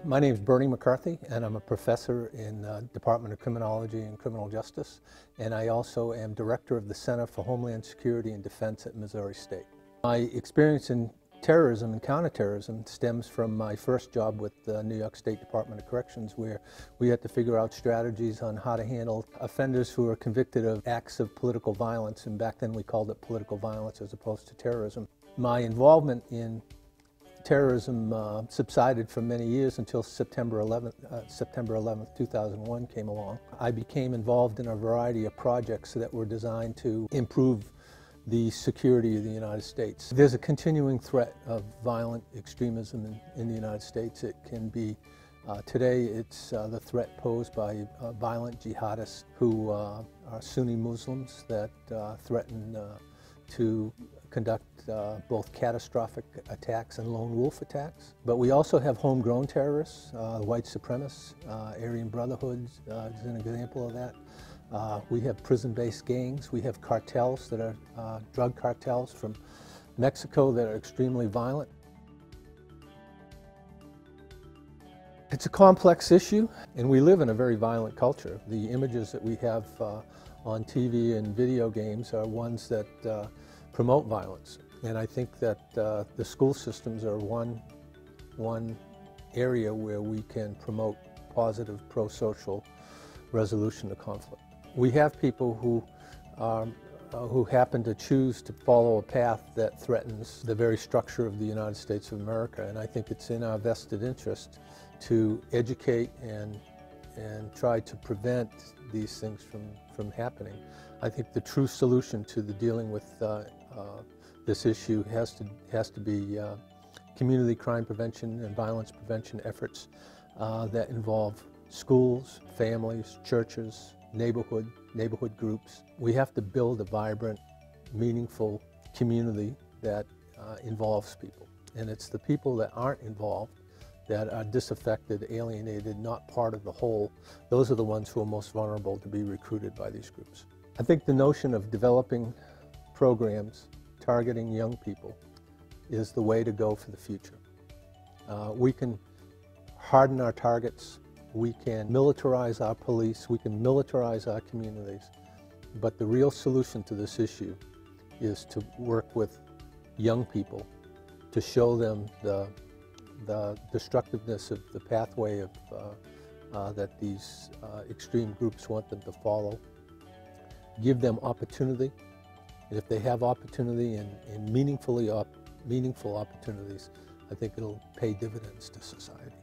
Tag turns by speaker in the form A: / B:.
A: My name is Bernie McCarthy, and I'm a professor in the Department of Criminology and Criminal Justice, and I also am director of the Center for Homeland Security and Defense at Missouri State. My experience in terrorism and counterterrorism stems from my first job with the New York State Department of Corrections, where we had to figure out strategies on how to handle offenders who are convicted of acts of political violence, and back then we called it political violence as opposed to terrorism. My involvement in terrorism subsided for many years until September 11th, 2001 came along. I became involved in a variety of projects that were designed to improve the security of the United States. There's a continuing threat of violent extremism in the United States. It can be, today it's the threat posed by violent jihadists who are Sunni Muslims that threaten to conduct both catastrophic attacks and lone wolf attacks. But we also have homegrown terrorists, white supremacists, Aryan Brotherhood is an example of that. We have prison-based gangs. We have cartels that are drug cartels from Mexico that are extremely violent. It's a complex issue, and we live in a very violent culture. The images that we have on TV and video games are ones that promote violence. And I think that the school systems are one area where we can promote positive pro-social resolution to conflict. We have people who happen to choose to follow a path that threatens the very structure of the United States of America, and I think it's in our vested interest to educate and try to prevent these things from happening. I think the true solution to the dealing with this issue has to be community crime prevention and violence prevention efforts that involve schools, families, churches, neighborhood groups. We have to build a vibrant, meaningful community that involves people. And it's the people that aren't involved, that are disaffected, alienated, not part of the whole, those are the ones who are most vulnerable to be recruited by these groups. I think the notion of developing programs targeting young people is the way to go for the future. We can harden our targets, we can militarize our police, we can militarize our communities, but the real solution to this issue is to work with young people to show them the destructiveness of the pathway that these extreme groups want them to follow. Give them opportunity, and if they have opportunity and meaningful opportunities, I think it'll pay dividends to society.